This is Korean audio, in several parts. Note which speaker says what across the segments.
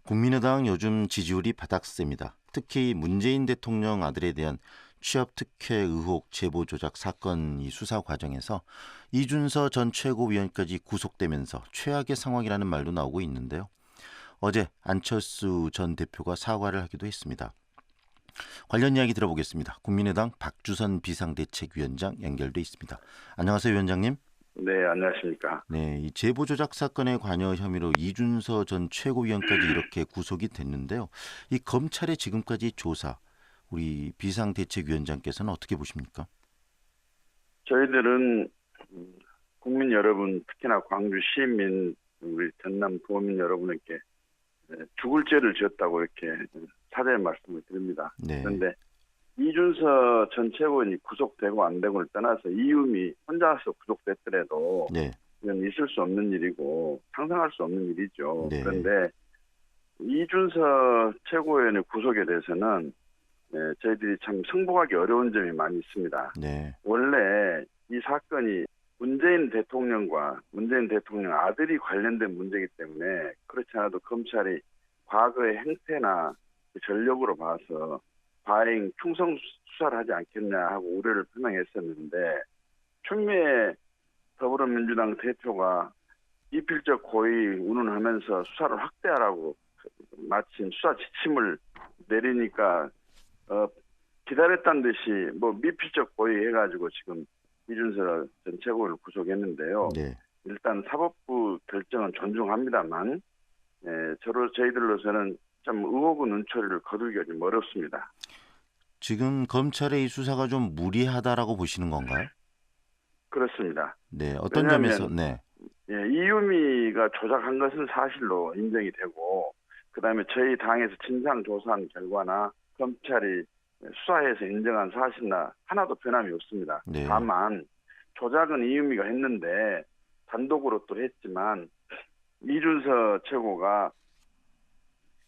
Speaker 1: 국민의당 요즘 지지율이 바닥셉니다. 특히 문재인 대통령 아들에 대한 취업 특혜 의혹 제보 조작 사건 이 수사 과정에서 이준서 전 최고위원까지 구속되면서 최악의 상황이라는 말도 나오고 있는데요. 어제 안철수 전 대표가 사과를 하기도 했습니다. 관련 이야기 들어보겠습니다. 국민의당 박주선 비상대책위원장 연결돼 있습니다. 안녕하세요, 위원장님.
Speaker 2: 네, 안녕하십니까.
Speaker 1: 네, 이 제보 조작 사건에 관여 혐의로 이준서 전 최고위원까지 이렇게 구속이 됐는데요. 이 검찰의 지금까지 조사, 우리 비상대책위원장께서는 어떻게 보십니까?
Speaker 2: 저희들은 국민 여러분, 특히나 광주 시민, 우리 전남 도민 여러분에게 죽을 죄를 지었다고 이렇게 사죄의 말씀을 드립니다.
Speaker 1: 네,
Speaker 2: 그런데 이준서 전 최고위원이 구속되고 안 되고를 떠나서 이유미 혼자서 구속됐더라도
Speaker 1: 네,
Speaker 2: 이건 있을 수 없는 일이고 상상할 수 없는 일이죠.
Speaker 1: 네.
Speaker 2: 그런데 이준서 최고위원의 구속에 대해서는 저희들이 참 승복하기 어려운 점이 많이 있습니다.
Speaker 1: 네,
Speaker 2: 원래 이 사건이 문재인 대통령과 문재인 대통령 아들이 관련된 문제이기 때문에 그렇지 않아도 검찰이 과거의 행태나 전력으로 봐서 과잉 충성 수사를 하지 않겠냐 하고 우려를 표명했었는데 추미애 더불어민주당 대표가 이필적 고의 운운하면서 수사를 확대하라고 마침 수사 지침을 내리니까 기다렸다는 듯이 미필적 고의 해가지고 지금 이준서 전 최고위원을 구속했는데요.
Speaker 1: 네.
Speaker 2: 일단 사법부 결정은 존중합니다만 저희들로서는 참 의혹의 눈초리를 거두기가 좀 어렵습니다.
Speaker 1: 지금 검찰의 이 수사가 좀 무리하다라고 보시는 건가요?
Speaker 2: 그렇습니다.
Speaker 1: 네, 어떤
Speaker 2: 왜냐하면,
Speaker 1: 점에서? 네,
Speaker 2: 이유미가 조작한 것은 사실로 인정이 되고 그다음에 저희 당에서 진상 조사한 결과나 검찰이 수사해서 인정한 사실나 하나도 변함이 없습니다.
Speaker 1: 네.
Speaker 2: 다만 조작은 이유미가 했는데 단독으로 또 했지만 이준서 최고가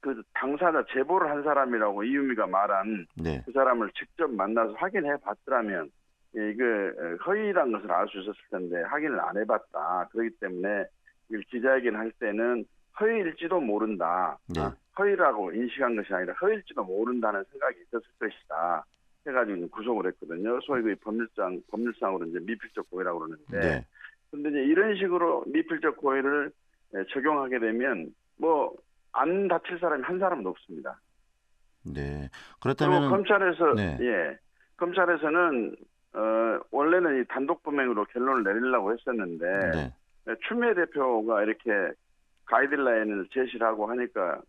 Speaker 2: 그 당사자 제보를 한 사람이라고 이유미가 말한
Speaker 1: 네,
Speaker 2: 그 사람을 직접 만나서 확인해 봤더라면 이게 허위란 것을 알 수 있었을 텐데 확인을 안 해봤다. 그렇기 때문에 이걸 기자회견 할 때는 허위일지도 모른다.
Speaker 1: 네.
Speaker 2: 허위라고 인식한 것이 아니라 허위일지도 모른다는 생각이 있었을 것이다. 해가지고 구속을 했거든요. 소위 그 법률상으로 이제 미필적 고의라고 그러는데.
Speaker 1: 네.
Speaker 2: 근데 이제 이런 식으로 미필적 고의를 적용하게 되면 안 다칠 사람이 한 사람도 없습니다.
Speaker 1: 네.
Speaker 2: 그리고
Speaker 1: 그렇다면
Speaker 2: 검찰에서
Speaker 1: 네,
Speaker 2: 검찰에서는 원래는 이 단독 범행으로 결론을 내리려고 했었는데
Speaker 1: 네,
Speaker 2: 추미애 대표가 이렇게 가이드라인을 제시를 하고 하니까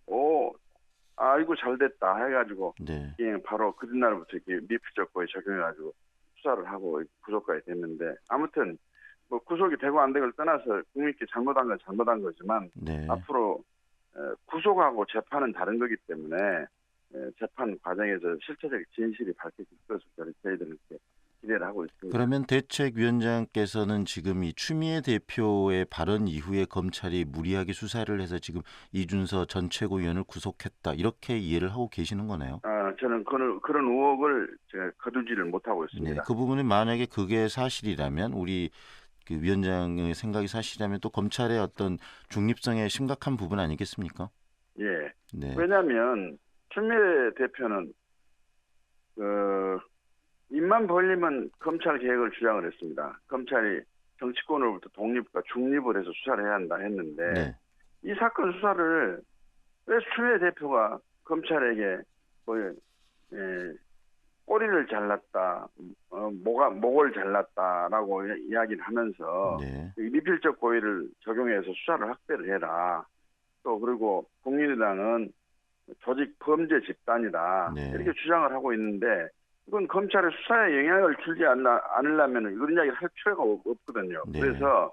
Speaker 2: 아이고 잘 됐다 해가지고
Speaker 1: 네.
Speaker 2: 그냥 바로 그날부터 이렇게 미필적 고의 적용해가지고 수사를 하고 구속까지 됐는데 아무튼 구속이 되고 안 되고를 떠나서 국민께 잘못한 건 잘못한 거지만
Speaker 1: 네.
Speaker 2: 앞으로 구속하고 재판은 다른 거기 때문에 재판 과정에서 실체적 진실이 밝혀질 것을 저희들은 이렇게 기대를 하고 있습니다.
Speaker 1: 그러면 대책위원장께서는 지금 이 추미애 대표의 발언 이후에 검찰이 무리하게 수사를 해서 지금 이준서 전 최고위원을 구속했다 이렇게 이해를 하고 계시는 거네요.
Speaker 2: 저는 그런 의혹을 제가 거두지를 못하고
Speaker 1: 네,
Speaker 2: 있습니다.
Speaker 1: 그 부분은 만약에 그게 사실이라면 우리 그 위원장의 생각이 사실이라면 또 검찰의 어떤 중립성에 심각한 부분 아니겠습니까?
Speaker 2: 예.
Speaker 1: 네,
Speaker 2: 왜냐하면 추미애 대표는 입만 벌리면 검찰 개혁을 주장을 했습니다. 검찰이 정치권으로부터 독립과 중립을 해서 수사를 해야 한다 했는데
Speaker 1: 네,
Speaker 2: 이 사건 수사를 왜 추미애 대표가 검찰에게 꼬리를 잘랐다, 목을 잘랐다라고 이야기를 하면서
Speaker 1: 네,
Speaker 2: 미필적 고의를 적용해서 수사를 확대를 해라. 또 그리고 국민의당은 조직 범죄 집단이다.
Speaker 1: 네.
Speaker 2: 이렇게 주장을 하고 있는데 이건 검찰의 수사에 영향을 주지 않으려면 이런 이야기를 할 필요가 없거든요.
Speaker 1: 네.
Speaker 2: 그래서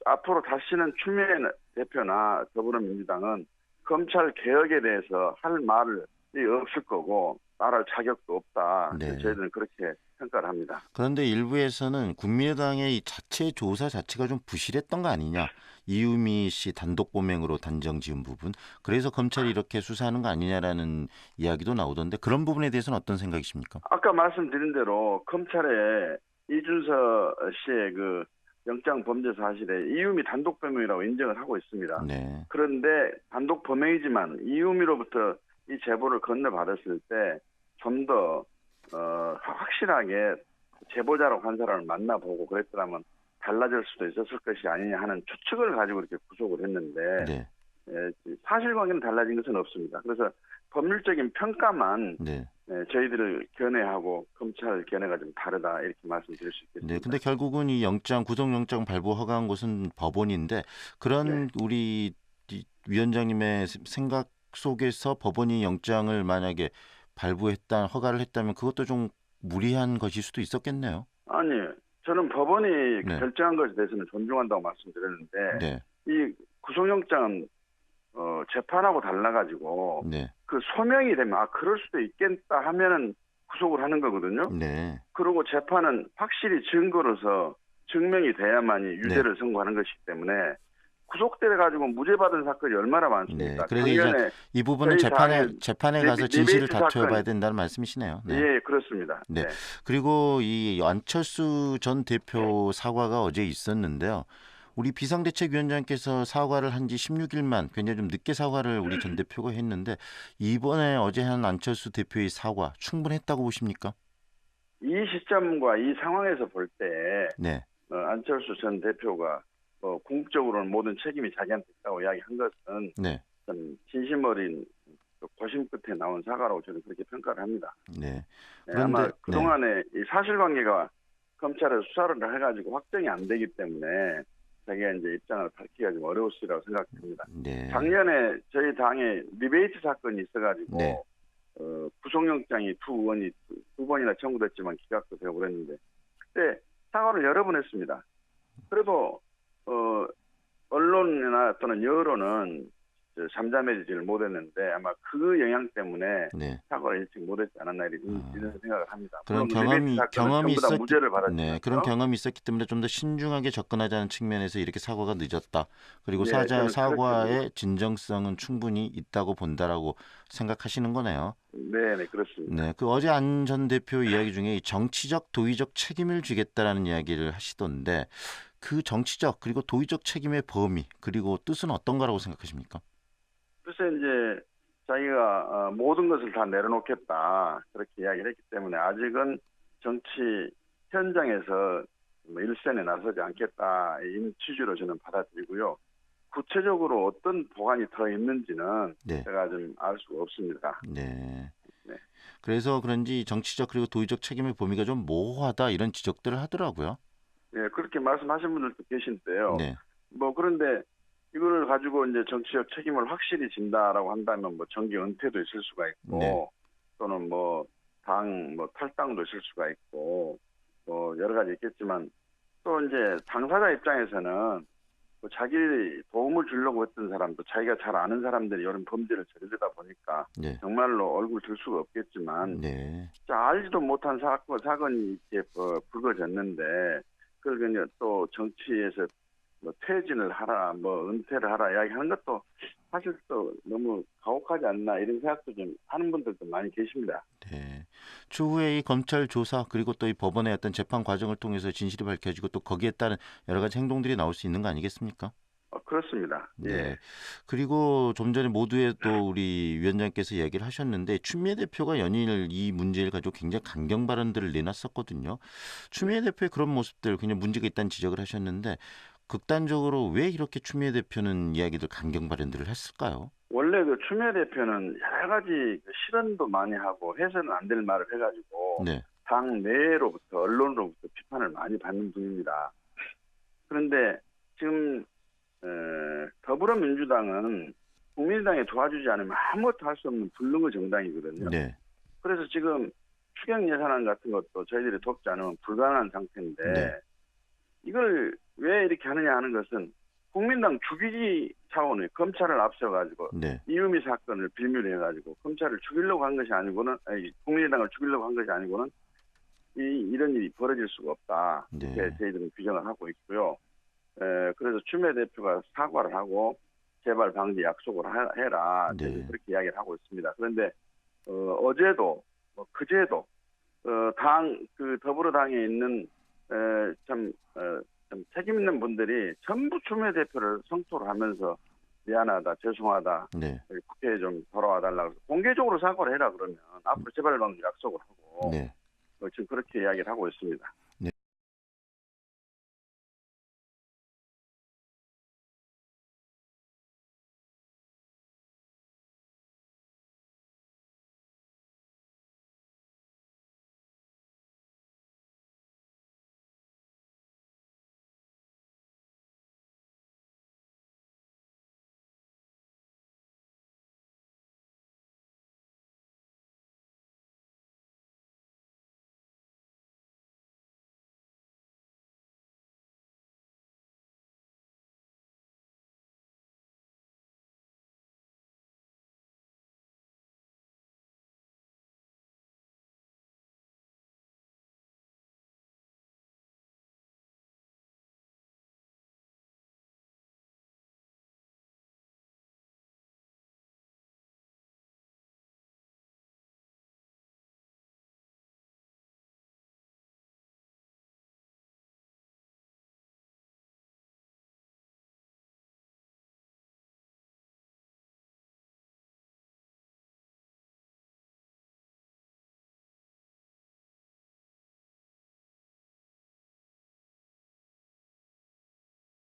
Speaker 2: 앞으로 다시는 추미애 대표나 더불어민주당은 검찰 개혁에 대해서 할 말이 없을 거고 말할 자격도 없다.
Speaker 1: 네.
Speaker 2: 저희들은 그렇게 평가를 합니다.
Speaker 1: 그런데 일부에서는 국민의당의 이 자체 조사 자체가 좀 부실했던 거 아니냐. 이유미 씨 단독 범행으로 단정 지은 부분. 그래서 검찰이 이렇게 수사하는 거 아니냐라는 이야기도 나오던데 그런 부분에 대해서는 어떤 생각이십니까?
Speaker 2: 아까 말씀드린 대로 검찰에 이준서 씨의 그 영장 범죄 사실에 이유미 단독 범행이라고 인정을 하고 있습니다.
Speaker 1: 네.
Speaker 2: 그런데 단독 범행이지만 이유미로부터 이 제보를 건네받았을 때 좀 더 확실하게 제보자라고 한 사람을 만나보고 그랬더라면 달라질 수도 있었을 것이 아니냐 하는 추측을 가지고 이렇게 구속을 했는데
Speaker 1: 네.
Speaker 2: 사실관계는 달라진 것은 없습니다. 그래서 법률적인 평가만
Speaker 1: 네.
Speaker 2: 저희들을 견해하고 검찰 견해가 좀 다르다 이렇게 말씀드릴 수 있겠습니다.
Speaker 1: 네. 근데 결국은 이 구속영장 발부 허가한 곳은 법원인데 그런 우리 이 위원장님의 생각 속에서 법원이 영장을 만약에 허가를 했다면 그것도 좀 무리한 것일 수도 있었겠네요.
Speaker 2: 아니, 저는 법원이
Speaker 1: 네.
Speaker 2: 결정한 것에 대해서는 존중한다고 말씀드렸는데
Speaker 1: 네.
Speaker 2: 이 구속영장은 재판하고 달라가지고
Speaker 1: 네.
Speaker 2: 그 소명이 되면 그럴 수도 있겠다 하면은 구속을 하는 거거든요.
Speaker 1: 네.
Speaker 2: 그리고 재판은 확실히 증거로서 증명이 돼야만이 유죄를 선고하는 것이기 때문에 구속돼 가지고 무죄 받은 사건이 얼마나
Speaker 1: 네.
Speaker 2: 많습니까?
Speaker 1: 그래서 이제 이 부분은 재판에 가서 진실을 다투어봐야 된다는 말씀이시네요. 네.
Speaker 2: 예, 그렇습니다.
Speaker 1: 네. 그리고 이 안철수 전 대표 사과가 어제 있었는데요. 우리 비상대책위원장께서 사과를 한 지 16일만 굉장히 좀 늦게 사과를 우리 전 대표가 했는데 이번에 어제 한 안철수 대표의 사과 충분했다고 보십니까?
Speaker 2: 이 시점과 이 상황에서 볼 때
Speaker 1: 네.
Speaker 2: 안철수 전 대표가 궁극적으로는 모든 책임이 자기한테 있다고 이야기한 것은
Speaker 1: 네.
Speaker 2: 좀 진심 어린 고심 끝에 나온 사과라고 저는 그렇게 평가를 합니다.
Speaker 1: 네.
Speaker 2: 그런데 아마 그동안에 이 사실관계가 검찰에서 수사를 해가지고 확정이 안 되기 때문에 자기가 이제 입장을 밝히기가 좀 어려웠으리라고 생각합니다.
Speaker 1: 네.
Speaker 2: 작년에 저희 당에 리베이트 사건이 있어가지고
Speaker 1: 네.
Speaker 2: 구속영장이 두 번이나 청구됐지만 기각도 되고 그랬는데 그때 사과를 여러 번 했습니다. 그래도 언론이나 또는 여론은 잠잠해지지를 못했는데 아마 그 영향 때문에 사과를 일찍 못했지 않았나 이런 생각을 합니다.
Speaker 1: 그런 경험이 있었기 무죄를 받았지만 그런 경험이 있었기 때문에 좀 더 신중하게 접근하자는 측면에서 이렇게 사과가 늦었다. 그리고 사과의 진정성은 충분히 있다고 본다라고 생각하시는 거네요.
Speaker 2: 네, 그렇습니다.
Speaker 1: 네, 그 어제 안 전 대표 이야기 중에 정치적 도의적 책임을 지겠다라는 이야기를 하시던데 그 정치적 그리고 도의적 책임의 범위 그리고 뜻은 어떤 거라고 생각하십니까?
Speaker 2: 글쎄 이제 자기가 모든 것을 다 내려놓겠다 그렇게 이야기를 했기 때문에 아직은 정치 현장에서 일선에 나서지 않겠다 이런 취지로 저는 받아들이고요. 구체적으로 어떤 보관이 더 있는지는 제가 좀 알 수가 없습니다.
Speaker 1: 네. 그래서 그런지 정치적 그리고 도의적 책임의 범위가 좀 모호하다 이런 지적들을 하더라고요.
Speaker 2: 네, 그렇게 말씀하신 분들도 계신데요.
Speaker 1: 네.
Speaker 2: 그런데 이거를 가지고 이제 정치적 책임을 확실히 진다라고 한다면 정계 은퇴도 있을 수가 있고 또는 당 탈당도 있을 수가 있고 여러 가지 있겠지만 또 이제 당사자 입장에서는 자기 도움을 주려고 했던 사람도 자기가 잘 아는 사람들이 이런 범죄를 저지르다 보니까 정말로 얼굴 들 수가 없겠지만 알지도 못한 사건이 이렇게 불거졌는데 그걸 또 정치에서 퇴진을 하라, 은퇴를 하라 이야기하는 것도 사실 또 너무 가혹하지 않나 이런 생각도 좀 하는 분들도 많이 계십니다.
Speaker 1: 네. 추후에 이 검찰 조사 그리고 또 이 법원의 어떤 재판 과정을 통해서 진실이 밝혀지고 또 거기에 따른 여러 가지 행동들이 나올 수 있는 거 아니겠습니까?
Speaker 2: 그렇습니다.
Speaker 1: 네. 그리고 좀 전에 모두에 또 우리 위원장께서 얘기를 하셨는데 추미애 대표가 연일 이 문제를 가지고 굉장히 강경 발언들을 내놨었거든요. 추미애 대표의 그런 모습들 그냥 문제가 있다는 지적을 하셨는데 극단적으로 왜 이렇게 추미애 대표는 이야기들 강경 발언들을 했을까요?
Speaker 2: 원래 그 추미애 대표는 여러 가지 실언도 많이 하고 해서는 안 될 말을 해가지고 당 내로부터 언론으로부터 비판을 많이 받는 분입니다. 그런데 지금 더불어민주당은 국민의당에 도와주지 않으면 아무것도 할 수 없는 불능의 정당이거든요. 그래서 지금 추경 예산안 같은 것도 저희들이 돕지 않으면 불가능한 상태인데 이걸 왜 이렇게 하느냐 하는 것은 국민당 죽이기 차원의 검찰을 앞서가지고 이유미 사건을 빌미로 해가지고 검찰을 죽이려고 한 것이 아니고는 국민의당을 죽이려고 한 것이 아니고는 이런 일이 벌어질 수가 없다. 이렇게 저희들은 규정을 하고 있고요. 그래서 추미애 대표가 사과를 하고 재발 방지 약속을 해라. 그렇게 이야기를 하고 있습니다. 그런데 어제도 그제도 더불어당에 있는 참 좀 책임 있는 분들이 전부 추미애 대표를 성토를 하면서 미안하다, 죄송하다,
Speaker 1: 네.
Speaker 2: 여기 국회에 좀 돌아와 달라고 공개적으로 사과를 해라 그러면 앞으로 재발 방지 약속을 하고
Speaker 1: 네.
Speaker 2: 지금 그렇게 이야기를 하고 있습니다.